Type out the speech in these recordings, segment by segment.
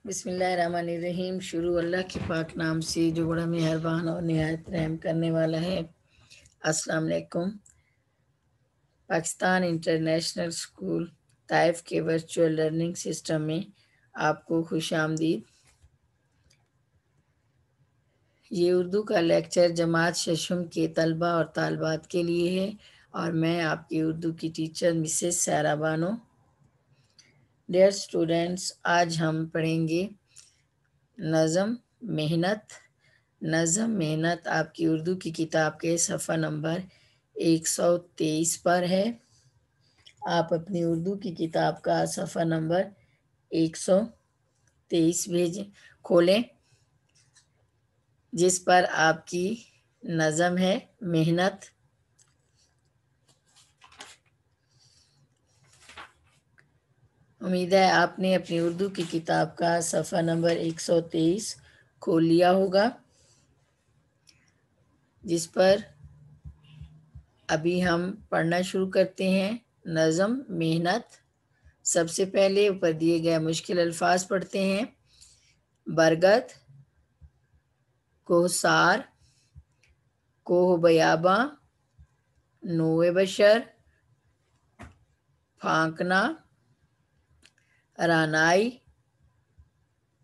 بسم اللہ الرحمن الرحیم۔ شروع اللہ کے پاک نام سے جو بڑا مہربان اور نہایت رحم کرنے والا ہے۔ السلام علیکم۔ پاکستان انٹرنیشنل اسکول طائف کے ورچوئل لرننگ سسٹم میں آپ کو خوش آمدید۔ یہ اردو کا لیکچر جماعت ششم کے طلبہ اور طالبات کے لیے ہے اور میں آپ کی اردو کی teacher Mrs Saira Bano. Dear students, آج ہم پڑھیں گے نظم محنت۔ نظم محنت آپ کی اردو کی کتاب کے صفحہ نمبر 123 پر ہے۔ آپ اپنی اردو کی کتاب کا صفحہ نمبر 123 کھولیں، جس پر آپ کی نظم ہے محنت۔ امید ہے آپ نے اپنی اردو کی کتاب کا صفحہ نمبر 123 کھول لیا ہوگا، جس پر ابھی ہم پڑھنا شروع کرتے ہیں۔ نظم محنت۔ سب سے پہلے اوپر دیے گئے مشکل الفاظ پڑھتے ہیں۔ برگد، کوہسار، کوہ بیاباں، نوء بشر، پھانکنا، رانائی،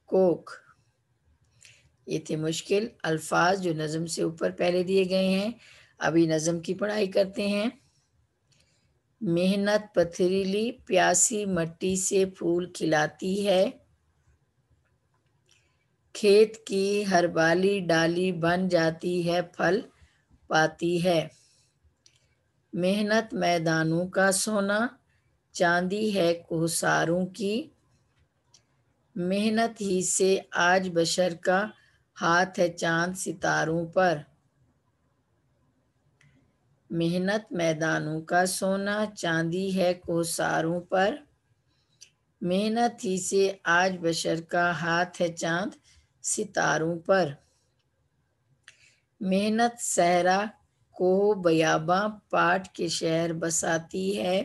کوک۔ یہ تھے مشکل الفاظ جو نظم سے اوپر پہلے دیے گئے ہیں۔ ابھی نظم کی پڑھائی کرتے ہیں۔ محنت پتھریلی پیاسی مٹی سے پھول کھلاتی ہے، کھیت کی ہر بالی ڈالی بن جاتی ہے، پھل پاتی ہے۔ محنت میدانوں کا سونا، چاندی ہے کوہساروں کی، محنت ہی سے آج بشر کا ہاتھ ہے چاند ستاروں پر۔ محنت میدانوں کا سونا، چاندی ہے کوہساروں پر، محنت ہی سے آج بشر کا ہاتھ ہے چاند ستاروں پر۔ محنت صحرا، کوہ بیاباں، پاٹ کے شہر بساتی ہے،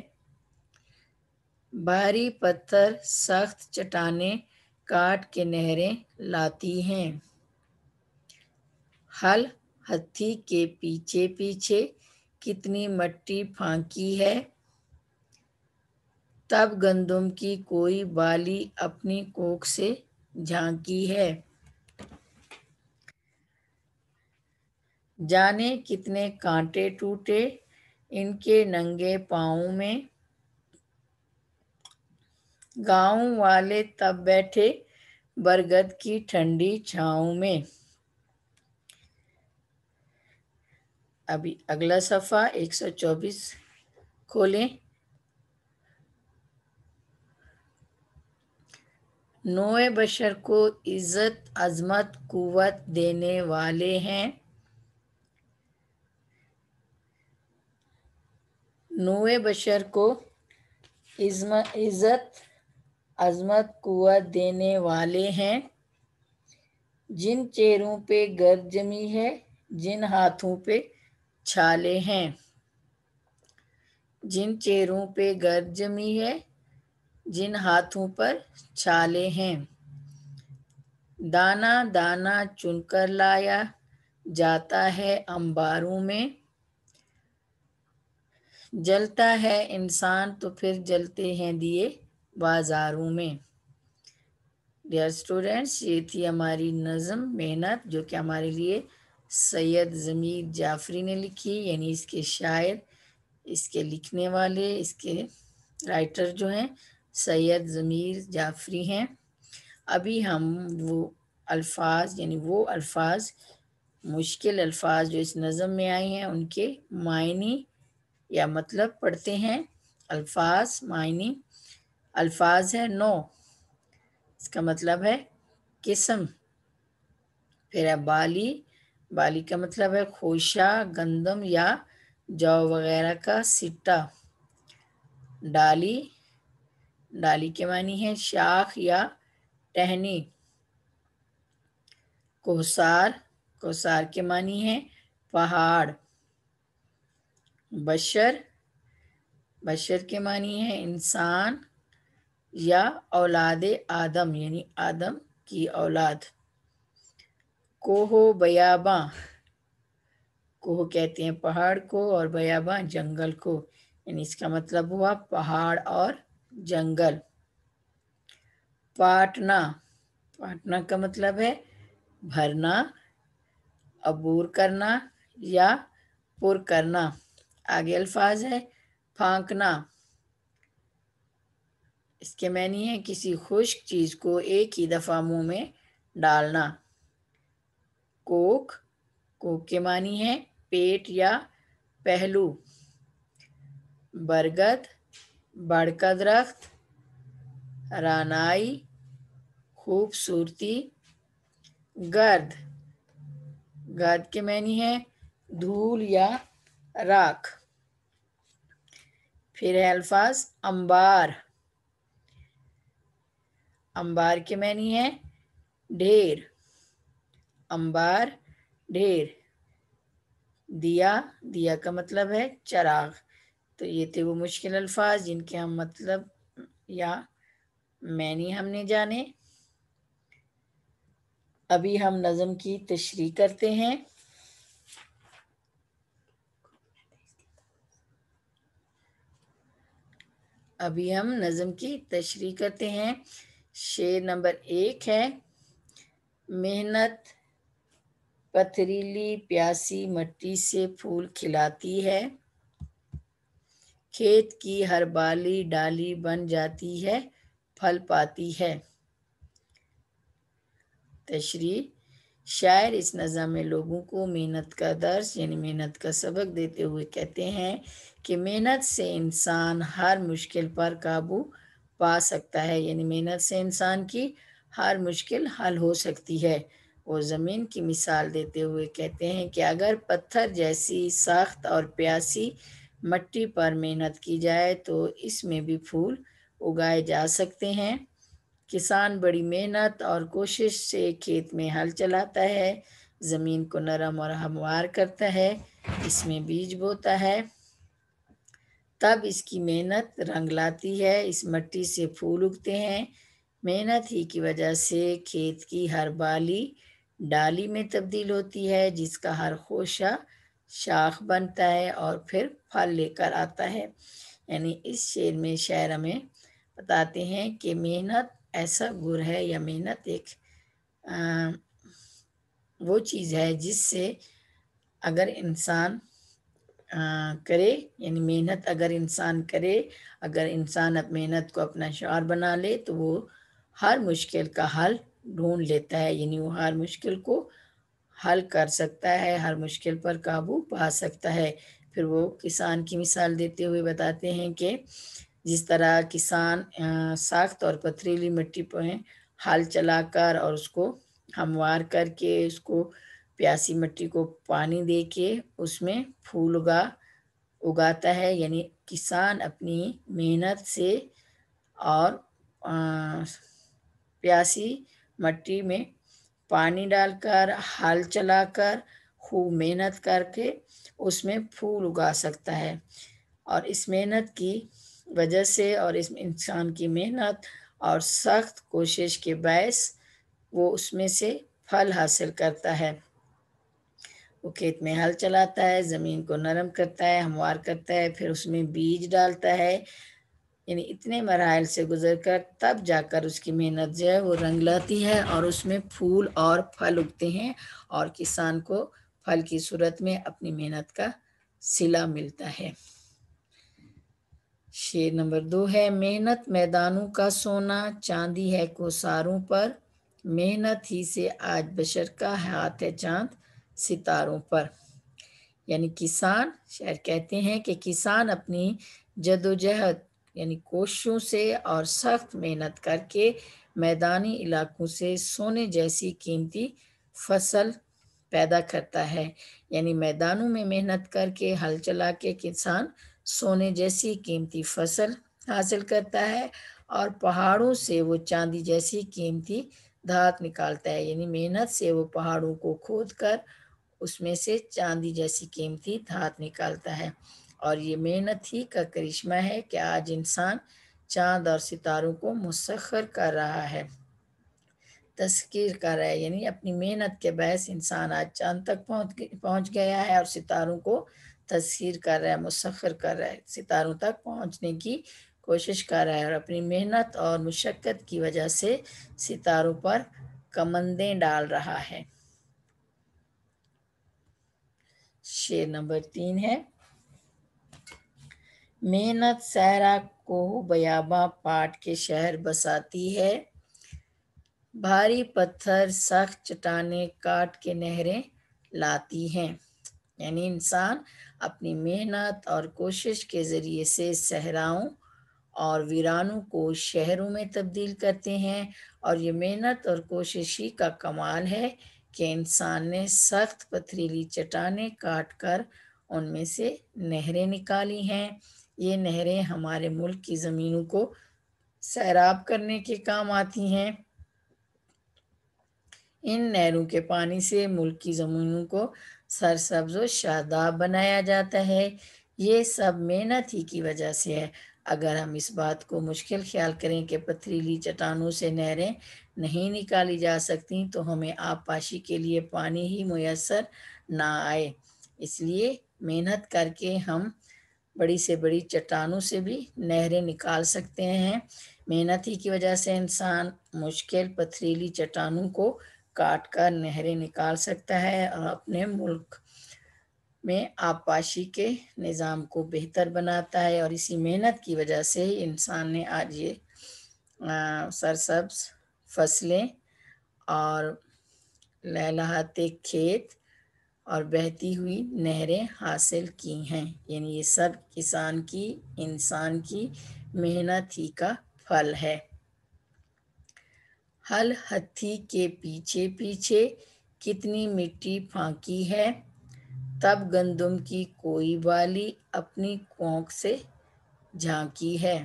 بھاری پتھر سخت چٹانیں کاٹ کے نہریں لاتی ہیں۔ ہل ہتھی کے پیچھے پیچھے کتنی مٹی پھانکی ہے، تب گندم کی کوئی بالی اپنی کوکھ سے جھانکی ہے۔ جانے کتنے کانٹے ٹوٹے ان کے ننگے پاؤں میں، گاؤں والے تب بیٹھے برگد کی ٹھنڈی چھاؤں میں۔ ابھی اگلا صفحہ 124 کھولیں۔ نوء بشر کو عزت عظمت قوت دینے والے ہیں، نوء بشر کو عزت عظمت قوت دینے والے ہیں، جن چہروں پہ گرد جمی ہے، جن ہاتھوں پہ چھالے ہیں، جن چہروں پہ گرد جمی ہے، جن ہاتھوں پر چھالے ہیں۔ دانا دانا چن کر لایا جاتا ہے انباروں میں، جلتا ہے انسان تو پھر جلتے ہیں دیے بازاروں میں۔ ڈیئر اسٹوڈینٹس، یہ تھی ہماری نظم محنت، جو کہ ہمارے لیے سید ضمیر جعفری نے لکھی، یعنی اس کے شاعر، اس کے لکھنے والے، اس کے رائٹر جو ہیں سید ضمیر جعفری ہیں۔ ابھی ہم وہ الفاظ، یعنی وہ الفاظ مشکل الفاظ جو اس نظم میں آئے ہیں ان کے معنی یا مطلب پڑھتے ہیں۔ الفاظ معنی، الفاظ ہے نو، اس کا مطلب ہے قسم۔ پھر ہے بالی، بالی کا مطلب ہے خوشہ گندم یا جو وغیرہ کا سٹا۔ ڈالی، ڈالی کے معنی ہے شاخ یا ٹہنی۔ کوہسار، کوہسار کے معنی ہے پہاڑ۔ بشر، بشر کے معنی ہے انسان یا اولاد آدم یعنی آدم کی اولاد۔ کوہ و بیاباں، کوہ کہتے ہیں پہاڑ کو اور بیاباں جنگل کو، یعنی اس کا مطلب ہوا پہاڑ اور جنگل۔ پاٹنا، پاٹنا کا مطلب ہے بھرنا، عبور کرنا یا پر کرنا۔ آگے الفاظ ہے پھانکنا، اس کے معنی ہے کسی خشک چیز کو ایک ہی دفعہ منہ میں ڈالنا۔ کوک، کوک کے معنی ہے پیٹ یا پہلو۔ برگد، بڑ کا درخت۔ رانائی، خوبصورتی۔ گرد، گرد کے معنی ہے دھول یا راکھ۔ پھر ہے الفاظ انبار، انبار کے معنی ہے ڈھیر، انبار ڈھیر۔ دیا، دیا کا مطلب ہے چراغ۔ تو یہ تھے وہ مشکل الفاظ جن کے ہم مطلب یا معنی ہم نے جانے۔ ابھی ہم نظم کی تشریح کرتے ہیں۔ ابھی ہم نظم کی تشریح کرتے ہیں۔ شعر نمبر 1 ہے، محنت پتھریلی پیاسی مٹی سے پھول کھلاتی ہے، کھیت کی ہر بالی ڈالی بن جاتی ہے، پھل پاتی ہے۔ تشریح، شاعر اس نظم میں لوگوں کو محنت کا درس یعنی محنت کا سبق دیتے ہوئے کہتے ہیں کہ محنت سے انسان ہر مشکل پر قابو پا سکتا ہے، یعنی محنت سے انسان کی ہر مشکل حل ہو سکتی ہے۔ وہ زمین کی مثال دیتے ہوئے کہتے ہیں کہ اگر پتھر جیسی سخت اور پیاسی مٹی پر محنت کی جائے تو اس میں بھی پھول اگائے جا سکتے ہیں۔ کسان بڑی محنت اور کوشش سے کھیت میں ہل چلاتا ہے، زمین کو نرم اور ہموار کرتا ہے، اس میں بیج بوتا ہے، تب اس کی محنت رنگ لاتی ہے، اس مٹی سے پھول اگتے ہیں۔ محنت ہی کی وجہ سے کھیت کی ہر بالی ڈالی میں تبدیل ہوتی ہے، جس کا ہر خوشہ شاخ بنتا ہے اور پھر پھل لے کر آتا ہے۔ یعنی اس شعر میں شاعر ہمیں بتاتے ہیں کہ محنت ایسا گر ہے یا محنت ایک وہ چیز ہے جس سے اگر انسان کرے، یعنی محنت اگر انسان کرے، اگر انسان اب محنت کو اپنا شعار بنا لے تو وہ ہر مشکل کا حل ڈھونڈ لیتا ہے، یعنی وہ ہر مشکل کو حل کر سکتا ہے، ہر مشکل پر قابو پا سکتا ہے۔ پھر وہ کسان کی مثال دیتے ہوئے بتاتے ہیں کہ جس طرح کسان سخت اور پتھریلی مٹی پر ہل چلا کر اور اس کو ہموار کر کے اس کو پیاسی مٹی کو پانی دے کے اس میں پھول اگاتا ہے، یعنی کسان اپنی محنت سے اور پیاسی مٹی میں پانی ڈال کر ہل چلا کر خوب محنت کر کے اس میں پھول اگا سکتا ہے، اور اس محنت کی وجہ سے اور اس انسان کی محنت اور سخت کوشش کے باعث وہ اس میں سے پھل حاصل کرتا ہے۔ وہ کھیت میں ہل چلاتا ہے، زمین کو نرم کرتا ہے، ہموار کرتا ہے، پھر اس میں بیج ڈالتا ہے، یعنی اتنے مراحل سے گزر کر تب جا کر اس کی محنت جو ہے وہ رنگ لاتی ہے اور اس میں پھول اور پھل اگتے ہیں اور کسان کو پھل کی صورت میں اپنی محنت کا صلہ ملتا ہے۔ شعر نمبر 2 ہے، محنت میدانوں کا سونا چاندی ہے کوثاروں پر، محنت ہی سے آج بشر کا ہاتھ ہے چاند ستاروں پر۔ یعنی کسان، شاعر کہتے ہیں کہ کسان اپنی جدوجہد یعنی کوششوں سے اور سخت محنت کر کے میدانی علاقوں سے سونے جیسی قیمتی فصل پیدا کرتا ہے، یعنی میدانوں میں محنت کر کے ہل چلا کے کسان سونے جیسی قیمتی فصل حاصل کرتا ہے اور پہاڑوں سے وہ چاندی جیسی قیمتی دھات نکالتا ہے، یعنی محنت سے وہ پہاڑوں کو کھود کر اس میں سے چاندی جیسی قیمتی دھات نکالتا ہے۔ اور یہ محنت ہی کا کرشمہ ہے کہ آج انسان چاند اور ستاروں کو مسخر کر رہا ہے، تسخیر کر رہا ہے، یعنی اپنی محنت کے باعث انسان آج چاند تک پہنچ گیا ہے اور ستاروں کو تسخیر کر رہا ہے، مسخر کر رہا ہے، ستاروں تک پہنچنے کی کوشش کر رہا ہے اور اپنی محنت اور مشقت کی وجہ سے ستاروں پر کمندیں ڈال رہا ہے۔ شعر نمبر 3 ہے، محنت صحرا کو بیاباں پاٹ کے شہر بساتی ہے، بھاری پتھر سخت چٹانیں کاٹ کے نہریں لاتی ہیں، یعنی انسان اپنی محنت اور کوشش کے ذریعے سے صحراؤں اور ویرانوں کو شہروں میں تبدیل کرتے ہیں، اور یہ محنت اور کوشش ہی کا کمال ہے کہ انسان نے سخت پتھریلی چٹانیں کاٹ کر ان میں سے نہریں نکالی ہیں۔ یہ نہریں ہمارے ملک کی زمینوں کو سیراب کرنے کے کام آتی ہیں۔ ان نہروں کے پانی سے ملک کی زمینوں کو سرسبز و شاداب بنایا جاتا ہے۔ یہ سب محنت ہی کی وجہ سے ہے۔ اگر ہم اس بات کو مشکل خیال کریں کہ پتھریلی چٹانوں سے نہریں نہیں نکالی جا سکتی تو ہمیں آبپاشی کے لیے پانی ہی میسر نہ آئے۔ اس لیے محنت کر کے ہم بڑی سے بڑی چٹانوں سے بھی نہریں نکال سکتے ہیں۔ محنت ہی کی وجہ سے انسان مشکل پتھریلی چٹانوں کو کاٹ کر نہریں نکال سکتا ہے اور اپنے ملک میں آبپاشی کے نظام کو بہتر بناتا ہے، اور اسی محنت کی وجہ سے ہی انسان نے آج یہ سرسبز فصلیں اور لہلہاتے کھیت اور بہتی ہوئی نہریں حاصل کی ہیں، یعنی یہ سب انسان کی محنت ہی کا پھل ہے۔ ہل ہتھی کے پیچھے پیچھے کتنی مٹی پھانکی ہے، تب گندم کی کوئی بالی اپنی کونک سے جھانکی ہے۔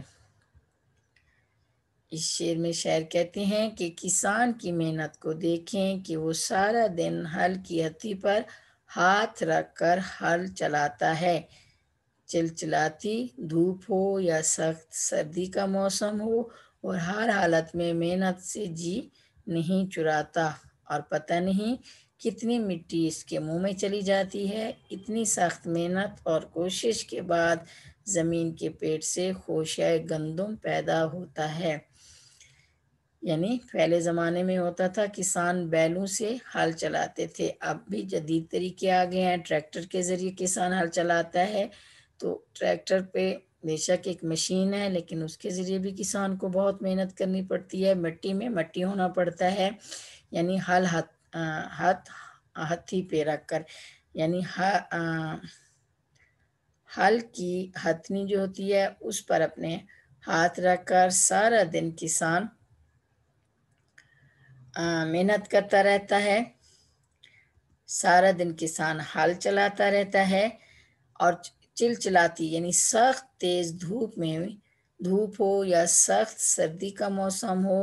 اس شعر میں شاعر کہتے ہیں کہ کسان کی محنت کو دیکھیں کہ وہ سارا دن ہل کی ہتھی پر ہاتھ رکھ کر ہل چلاتا ہے، چلچلاتی دھوپ ہو یا سخت سردی کا موسم ہو، اور ہر حالت میں محنت سے جی نہیں چراتا، اور پتہ نہیں کتنی مٹی اس کے منہ میں چلی جاتی ہے۔ اتنی سخت محنت اور کوشش کے بعد زمین کے پیٹ سے خوشہ گندم پیدا ہوتا ہے۔ یعنی پہلے زمانے میں ہوتا تھا کسان بیلوں سے ہل چلاتے تھے، اب بھی جدید طریقے آ گئے ہیں، ٹریکٹر کے ذریعے کسان ہل چلاتا ہے۔ تو ٹریکٹر پہ بے شک ایک مشین ہے، لیکن اس کے ذریعے بھی کسان کو بہت محنت کرنی پڑتی ہے، مٹی میں مٹی ہونا پڑتا ہے، یعنی ہتھی پہ رکھ کر، یعنی ہل کی ہتھنی جو ہوتی ہے اس پر اپنے ہاتھ رکھ کر سارا دن کسان محنت کرتا رہتا ہے، سارا دن کسان ہل چلاتا رہتا ہے، اور چلچلاتی یعنی سخت تیز دھوپ میں، دھوپ ہو یا سخت سردی کا موسم ہو،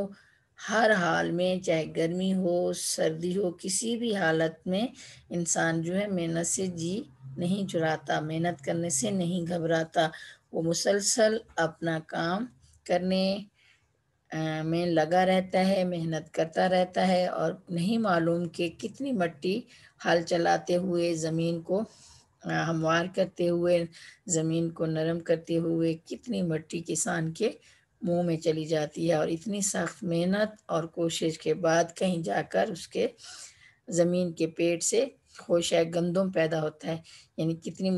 ہر حال میں چاہے گرمی ہو سردی ہو، کسی بھی حالت میں انسان جو ہے محنت سے جی نہیں چراتا، محنت کرنے سے نہیں گھبراتا، وہ مسلسل اپنا کام کرنے میں لگا رہتا ہے، محنت کرتا رہتا ہے، اور نہیں معلوم کہ کتنی مٹی ہل چلاتے ہوئے زمین کو ہموار کرتے ہوئے، زمین کو نرم کرتے ہوئے کتنی مٹی کسان کے منہ میں چلی جاتی ہے، اور اتنی سخت محنت اور کوشش کے بعد کہیں جا کر اس کے زمین کے پیٹ سے خوشہ گندم پیدا ہوتا ہے۔ یعنی کتنی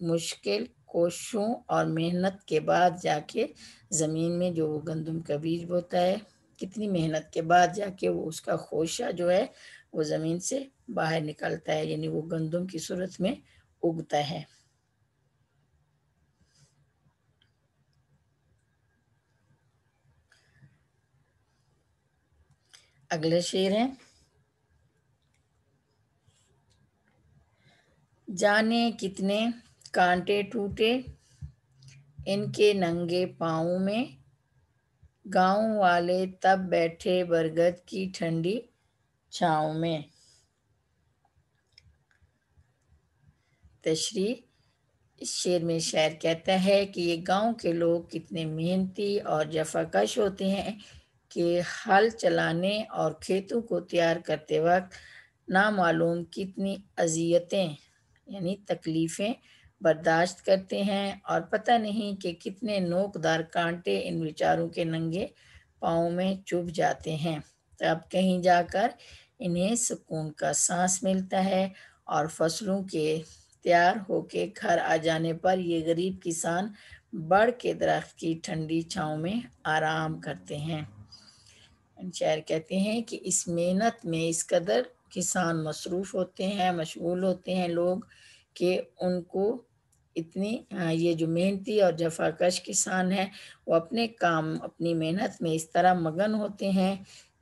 مشکل کوششوں اور محنت کے بعد جا کے زمین میں جو وہ گندم کا بیج بوتا ہے، کتنی محنت کے بعد جا کے وہ اس کا خوشہ جو ہے وہ زمین سے باہر نکلتا ہے، یعنی وہ گندم کی صورت میں اگتا ہے۔ اگلے شعر ہیں، جانے کتنے کانٹے ٹوٹے ان کے ننگے پاؤں میں، گاؤں والے تب بیٹھے برگد کی ٹھنڈی چھاؤں میں۔ تشریح، اس شعر میں شاعر کہتا ہے کہ یہ گاؤں کے لوگ کتنے محنتی اور جفاکش ہوتے ہیں کہ ہل چلانے اور کھیتوں کو تیار کرتے وقت نامعلوم کتنی اذیتیں یعنی تکلیفیں برداشت کرتے ہیں، اور پتہ نہیں کہ کتنے نوکدار کانٹے ان بیچاروں کے ننگے پاؤں میں چبھ جاتے ہیں، تب کہیں جا کر انہیں سکون کا سانس ملتا ہے، اور فصلوں کے تیار ہو کے گھر آ جانے پر یہ غریب کسان بڑھ کے درخت کی ٹھنڈی چھاؤں میں آرام کرتے ہیں۔ شاعر کہتے ہیں کہ اس محنت میں اس قدر کسان مصروف ہوتے ہیں، مشغول ہوتے ہیں لوگ، کہ ان کو اتنی یہ جو محنتی اور جفاکش کسان ہیں وہ اپنے کام اپنی محنت میں اس طرح مگن ہوتے ہیں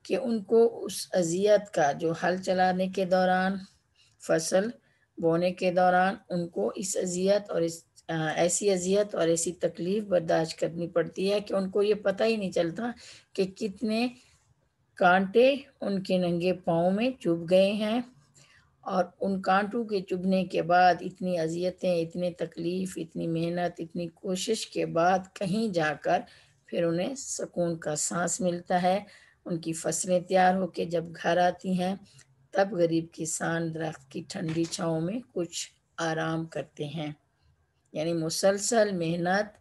کہ ان کو اس اذیت کا جو ہل چلانے کے دوران، فصل بونے کے دوران ان کو اس اذیت اور اس ایسی اذیت اور ایسی تکلیف برداشت کرنی پڑتی ہے کہ ان کو یہ پتہ ہی نہیں چلتا کہ کتنے کانٹے ان کے ننگے پاؤں میں چبھ گئے ہیں، اور ان کانٹوں کے چبھنے کے بعد اتنی اذیتیں، اتنی تکلیف، اتنی محنت، اتنی کوشش کے بعد کہیں جا کر پھر انہیں سکون کا سانس ملتا ہے۔ ان کی فصلیں تیار ہو کے جب گھر آتی ہیں تب غریب کسان درخت کی ٹھنڈی چھاؤں میں کچھ آرام کرتے ہیں، یعنی مسلسل محنت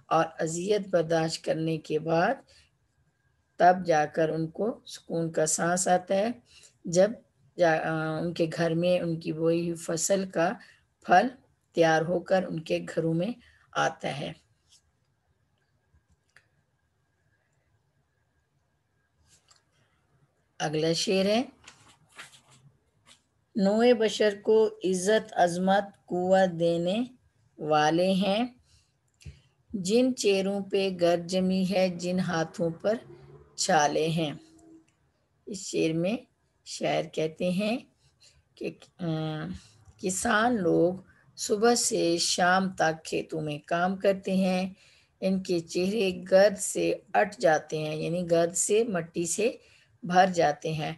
اور اذیت برداشت کرنے کے بعد تب جا کر ان کو سکون کا سانس آتا ہے، جب ان کے گھر میں ان کی بوئی ہوئی فصل کا پھل تیار ہو کر ان کے گھروں میں آتا ہے۔ اگلا شعر ہے، نوع بشر کو عزت عظمت قوت دینے والے ہیں، جن چہروں پہ گرد جمی ہے، جن ہاتھوں پر چھالے ہیں۔ اس شعر میں شاعر کہتے ہیں کہ کسان لوگ صبح سے شام تک کھیتوں میں کام کرتے ہیں، ان کے چہرے گرد سے اٹ جاتے ہیں، یعنی گرد سے مٹی سے بھر جاتے ہیں،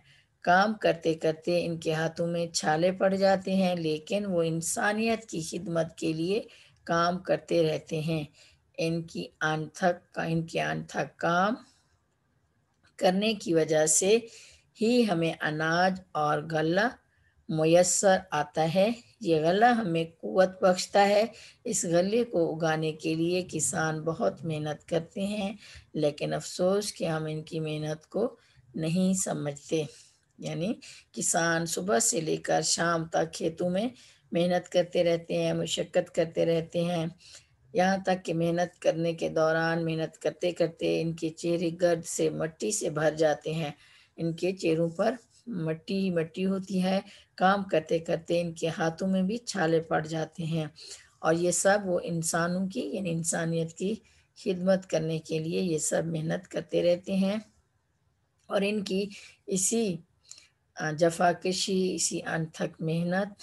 کام کرتے کرتے ان کے ہاتھوں میں چھالے پڑ جاتے ہیں، لیکن وہ انسانیت کی خدمت کے لیے کام کرتے رہتے ہیں۔ ان کے انتھک کام کرنے کی وجہ سے ہی ہمیں اناج اور غلہ میسر آتا ہے، یہ غلہ ہمیں قوت بخشتا ہے۔ اس غلے کو اگانے کے لیے کسان بہت محنت کرتے ہیں، لیکن افسوس کہ ہم ان کی محنت کو نہیں سمجھتے، یعنی کسان صبح سے لے کر شام تک کھیتوں میں محنت کرتے رہتے ہیں، مشقت کرتے رہتے ہیں، یہاں تک کہ محنت کرنے کے دوران محنت کرتے کرتے ان کے چہرے گرد سے مٹی سے بھر جاتے ہیں، ان کے چہروں پر مٹی ہی مٹی ہوتی ہے، کام کرتے کرتے ان کے ہاتھوں میں بھی چھالے پڑ جاتے ہیں، اور یہ سب وہ انسانوں کی یعنی انسانیت کی خدمت کرنے کے لیے یہ سب محنت کرتے رہتے ہیں، اور ان کی اسی جفاکشی، اسی انتھک محنت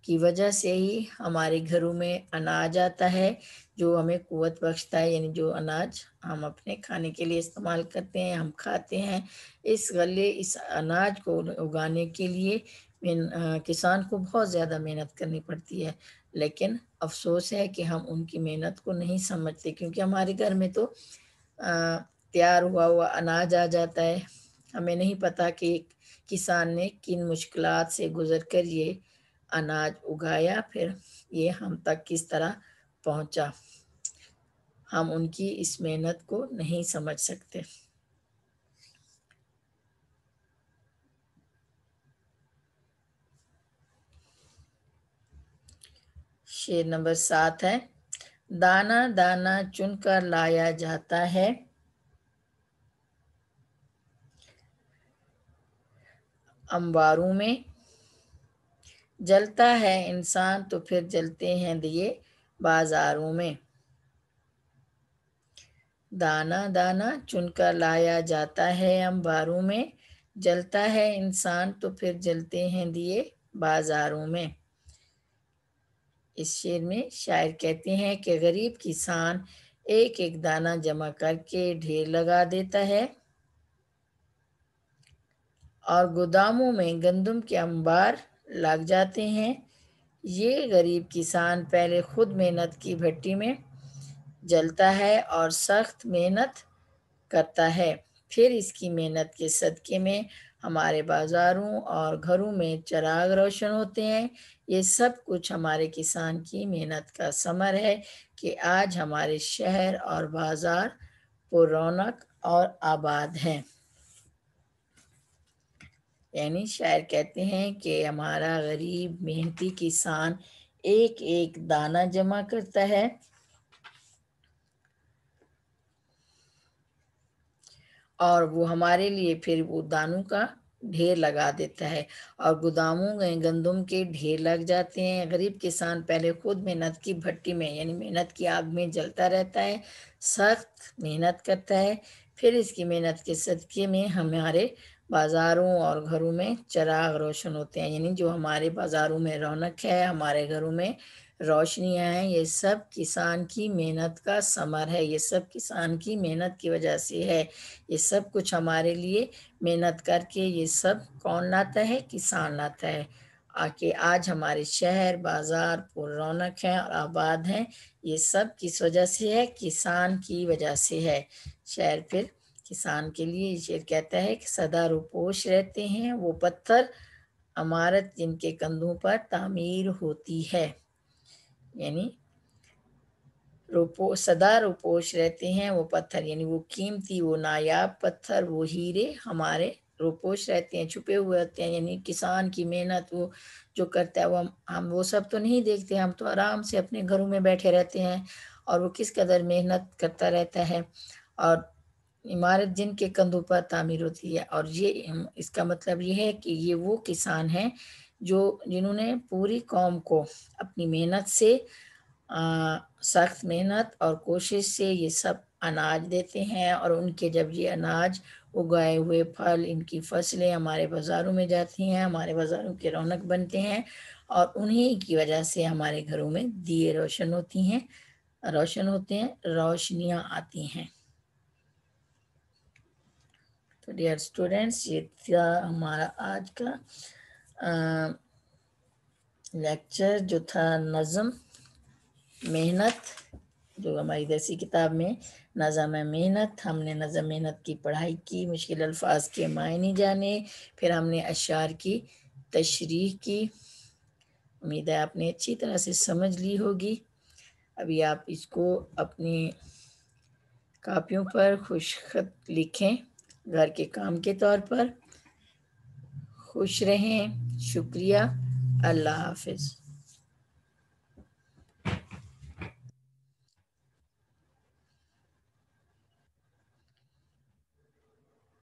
کی وجہ سے ہی ہمارے گھروں میں اناج آتا ہے جو ہمیں قوت بخشتا ہے، یعنی جو اناج ہم اپنے کھانے کے لیے استعمال کرتے ہیں، ہم کھاتے ہیں۔ اس اناج کو اگانے کے لیے کسان کو بہت زیادہ محنت کرنی پڑتی ہے، لیکن افسوس ہے کہ ہم ان کی محنت کو نہیں سمجھتے، کیونکہ ہمارے گھر میں تو تیار ہوا ہوا اناج آ جاتا ہے، ہمیں نہیں پتہ کہ کسان نے کن مشکلات سے گزر کر یہ اناج اگایا، پھر یہ ہم تک کس طرح پہنچا، ہم ان کی اس محنت کو نہیں سمجھ سکتے۔ شعر نمبر 7 ہے، دانا دانا چن کر لایا جاتا ہے، انباروں میں جلتا ہے انسان تو پھر جلتے ہیں دیے بازاروں میں۔ دانا دانا چن کر لایا جاتا ہے انباروں میں، جلتا ہے انسان تو پھر جلتے ہیں دیے بازاروں میں۔ اس شعر میں شاعر کہتے ہیں کہ غریب کسان ایک ایک دانہ جمع کر کے ڈھیر لگا دیتا ہے، اور گوداموں میں گندم کے انبار لگ جاتے ہیں، یہ غریب کسان پہلے خود محنت کی بھٹی میں جلتا ہے اور سخت محنت کرتا ہے، پھر اس کی محنت کے صدقے میں ہمارے بازاروں اور گھروں میں چراغ روشن ہوتے ہیں۔ یہ سب کچھ ہمارے کسان کی محنت کا ثمر ہے کہ آج ہمارے شہر اور بازار پر رونق اور آباد ہیں۔ یعنی شاعر کہتے ہیں کہ ہمارا غریب محنتی کسان ایک ایک دانہ جمع کرتا ہے اور وہ ہمارے لیے پھر وہ دانوں کا ڈھیر لگا دیتا ہے اور گوداموں میں گندم کے ڈھیر لگ جاتے ہیں۔ غریب کسان پہلے خود محنت کی بھٹی میں یعنی محنت کی آگ میں جلتا رہتا ہے، سخت محنت کرتا ہے، پھر اس کی محنت کے صدقے میں ہمارے بازاروں اور گھروں میں چراغ روشن ہوتے ہیں۔ یعنی جو ہمارے بازاروں میں رونق ہے، ہمارے گھروں میں روشنیاں ہیں، یہ سب کسان کی محنت کا ثمر ہے، یہ سب کسان کی محنت کی وجہ سے ہے۔ یہ سب کچھ ہمارے لیے محنت کر کے یہ سب کون لاتا ہے؟ کسان لاتا ہے۔ کہ آج ہمارے شہر بازار پر رونق ہیں اور آباد ہیں، یہ سب کس وجہ سے ہے؟ کسان کی وجہ سے ہے۔ شاعر پھر کسان کے لیے یہ شعر کہتا ہے کہ سدا روپوش رہتے ہیں وہ پتھر، عمارت جن کے کندھوں پر تعمیر ہوتی ہے۔ یعنی سدا روپوش رہتے ہیں وہ پتھر، یعنی وہ قیمتی، وہ نایاب پتھر، وہ ہیرے ہمارے روپوش رہتے ہیں، چھپے ہوئے ہوتے ہیں۔ یعنی کسان کی محنت وہ جو کرتا ہے وہ ہم وہ سب تو نہیں دیکھتے، ہم تو آرام سے اپنے گھروں میں بیٹھے رہتے ہیں، اور وہ کس قدر محنت کرتا رہتا ہے، اور عمارت جن کے کندھوں پر تعمیر ہوتی ہے۔ اور یہ اس کا مطلب یہ ہے کہ یہ وہ کسان ہیں جنہوں نے پوری قوم کو اپنی محنت سے، سخت محنت اور کوشش سے یہ سب اناج دیتے ہیں، اور ان کے جب یہ اناج اگائے ہوئے پھل، ان کی فصلیں ہمارے بازاروں میں جاتی ہیں، ہمارے بازاروں کے رونق بنتے ہیں، اور انہی کی وجہ سے ہمارے گھروں میں دیے روشن ہوتے ہیں، روشنیاں آتی ہیں۔ تو ڈیئر اسٹوڈینٹس، یہ تھا ہمارا آج کا لیکچر جو تھا نظم محنت، جو ہماری درسی کتاب میں نظم محنت، ہم نے نظم محنت کی پڑھائی کی، مشکل الفاظ کے معنی جانے، پھر ہم نے اشعار کی تشریح کی۔ امید ہے آپ نے اچھی طرح سے سمجھ لی ہوگی۔ ابھی آپ اس کو اپنی کاپیوں پر خوش خط لکھیں گھر کے کام کے طور پر۔ خوش رہیں، شکریہ، اللہ حافظ۔